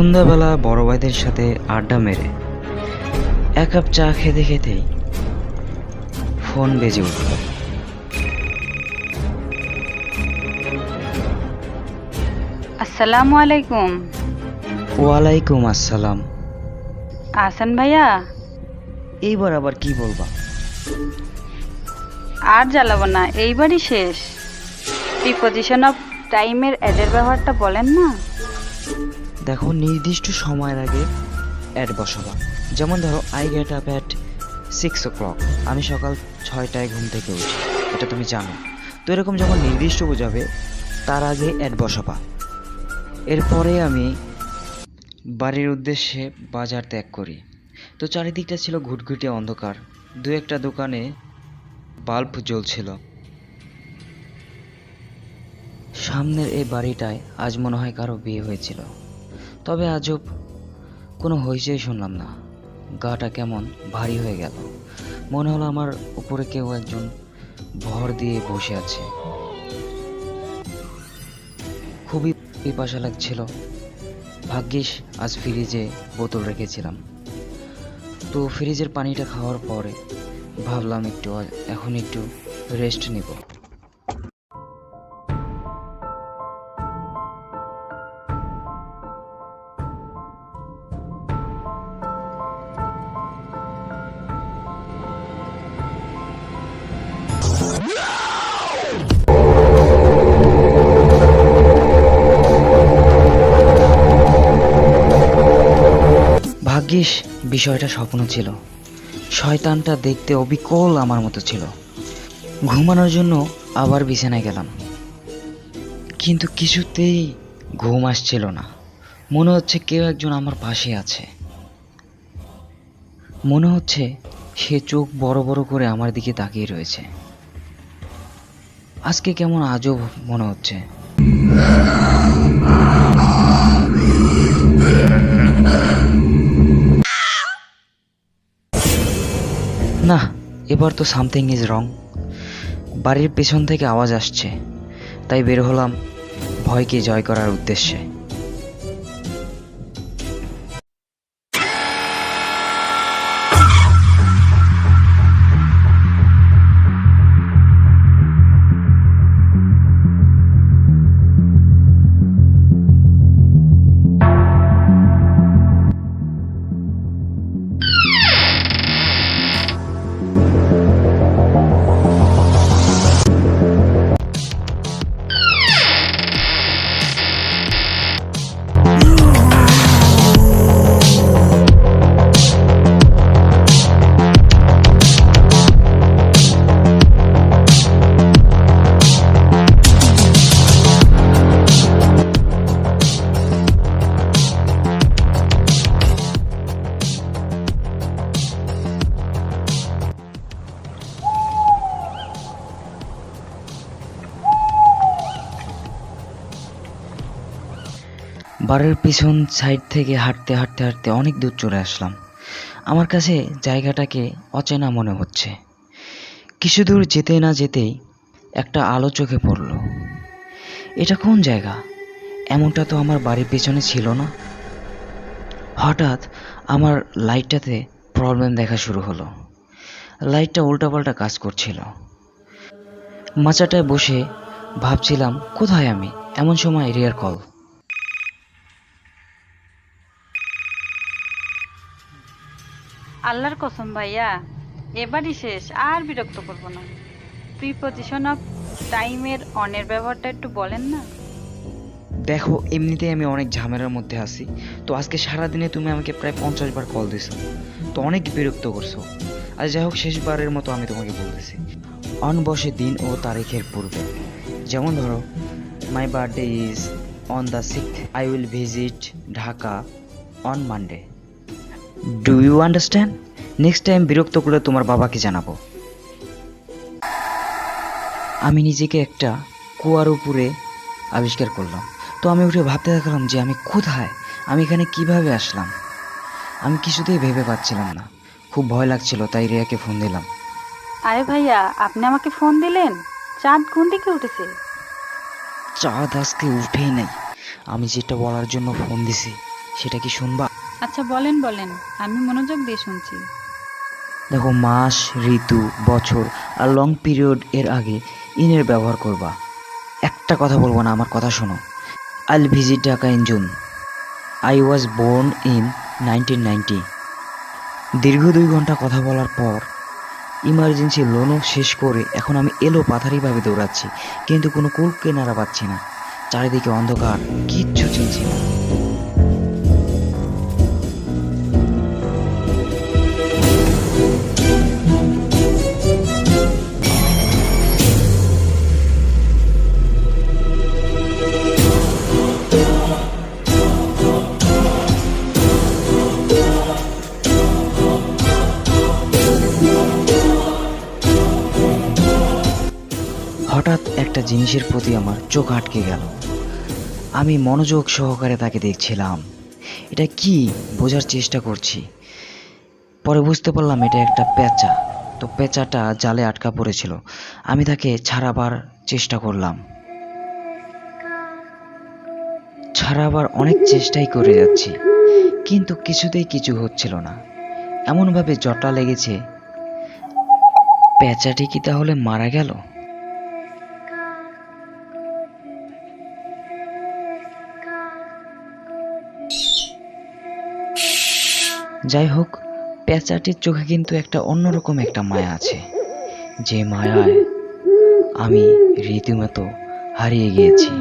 সন্ধ্যাবেলা বড় ভাইদের সাথে আড্ডা মেরে এক কাপ চা খেতে খেতেই ফোন বেজে উঠল। আসসালামু আলাইকুম। ওয়ালাইকুম আসসালাম। আহসান ভাইয়া, এইবার আবার কি বলবা? আর জ্বালাবো না, এইবারই শেষ। প্রিপজিশন অফ টাইমের অ্যাডের ব্যবহারটা বলেন না। দেখো, নির্দিষ্ট সময়ের আগে অ্যাড বসাবা। যেমন ধরো, I get up at 6 o'clock, আমি সকাল 6টায় ঘুম থেকে উঠি, এটা তুমি জানো। তো এরকম যখন নির্দিষ্ট বোঝাবে তার আগে অ্যাড বসাবা। এরপরে আমি বাড়ির উদ্দেশ্যে বাজার ত্যাগ করি। তো চারিদিকটা ছিল ঘুটঘুটে অন্ধকার, দু একটা দোকানে বাল্ব জ্বলছিল। সামনের এই বাড়িটায় আজ মনে হয় কারো বিয়ে হয়েছিল, তবে আজব কোনো হইচই শুনলাম না। গাটা কেমন ভারী হয়ে গেল, মনে হলো আমার উপরে কেউ একজন ভর দিয়ে বসে আছে। খুবই পিপাসা লাগছিল। ভাগ্যিস আজ ফ্রিজে বোতল রেখেছিলাম। তো ফ্রিজের পানিটা খাওয়ার পরে ভাবলাম এখন একটু রেস্ট নিব। ভাগ্যিস বিষয়টা স্বপ্ন ছিল। শয়তানটা দেখতে অবিকল আমার মতো ছিল। ঘুমানোর জন্য আবার বিছানায় গেলাম, কিন্তু কিছুতেই ঘুম আসছিল না। মনে হচ্ছে কেউ একজন আমার পাশে আছে। মনে হচ্ছে সে চোখ বড় বড় করে আমার দিকে তাকিয়ে রয়েছে। আজকে কেমন আজব মনে হচ্ছে। না, এবার তো সামথিং ইজ রং। বাড়ির পেছন থেকে আওয়াজ আসছে, তাই বের হলাম ভয়কে জয় করার উদ্দেশ্যে। বাড়ির পিছন সাইড থেকে হাঁটতে হাঁটতে হাঁটতে অনেক দূর চলে আসলাম। আমার কাছে জায়গাটাকে অচেনা মনে হচ্ছে। কিছু দূর যেতে না যেতেই একটা আলো চোখে পড়ল। এটা কোন জায়গা? এমনটা তো আমার বাড়ির পেছনে ছিল না। হঠাৎ আমার লাইটটাতে প্রবলেম দেখা শুরু হলো। লাইটটা উল্টাপাল্টা কাজ করছিল। মাচাটায় বসে ভাবছিলাম কোথায় আমি। এমন সময় এরিয়ার কল। আল্লাহর কসম ভাইয়া, এবারই শেষ, আর বিরক্ত করব না। প্রিপজিশন অফ টাইমের অনের ব্যবহারটা একটু বলেন না। দেখো, এমনিতেই আমি অনেক ঝামেলার মধ্যে আছি। তো আজকে সারাদিনে তুমি আমাকে প্রায় 50 বার কল দিছো, তো অনেক বিরক্ত করছো। আর যাই হোক, শেষবারের মতো আমি তোমাকে বলতেছি, অন বসে দিন ও তারিখের পূর্বে। যেমন ধরো, my birthday is on the 6th, I will visit Dhaka on Monday. Do you understand? Next time বিরক্ত করলে তোমার বাবাকে জানাবো। আমি নিজেকে একটা কুয়ার উপরে আবিষ্কার করলাম। তো আমি উঠে ভাবতে থাকলাম যে আমি কোথায়, আমি এখানে কিভাবে আসলাম। আমি কিছুতেই ভেবে পাচ্ছিলাম না, খুব ভয় লাগছিল, তাই রিয়াকে ফোন দিলাম। আরে ভাইয়া, আপনি আমাকে ফোন দিলেন? চাঁদ কোন দিকে উঠেছে? চাঁদ আজকে উঠেই নাই। আমি যেটা বলার জন্য ফোন দিছি সেটা কি শুনবা? আচ্ছা বলেন বলেন, আমি মনোযোগ দিয়ে শুনছি। দেখো, মাস, ঋতু, বছর আর লং পিরিয়ড এর আগে ইনের ব্যবহার করবা। একটা কথা বলবো না, আমার কথা শোনো। I'll visit Dhaka in June. I was born in 1990। দীর্ঘ 2 ঘন্টা কথা বলার পর ইমার্জেন্সি লোনও শেষ করে এখন আমি এলো পাথারিভাবে দৌড়াচ্ছি, কিন্তু কোনো কুল কেনারা পাচ্ছি না। চারিদিকে অন্ধকার, কিচ্ছু চিনছি না। হঠাৎ একটা জিনিসের প্রতি আমার চোখ আটকে গেল। আমি মনোযোগ সহকারে তাকে দেখছিলাম। এটা কি বোঝার চেষ্টা করছি। পরে বুঝতে পারলাম এটা একটা পেঁচা। তো পেঁচাটা জালে আটকা পড়েছিল। আমি তাকে ছাড়াবার চেষ্টা করলাম, ছাড়াবার অনেক চেষ্টাই করে যাচ্ছি, কিন্তু কিছুতেই কিছু হচ্ছিল না। এমনভাবে জটা লেগেছে। পেঁচাটি কি তাহলে মারা গেল? যাই হোক, পেঁচাটির চোখে কিন্তু একটা অন্যরকম একটা মায়া আছে, যে মায়ায় আমি রীতিমতো হারিয়ে গিয়েছি।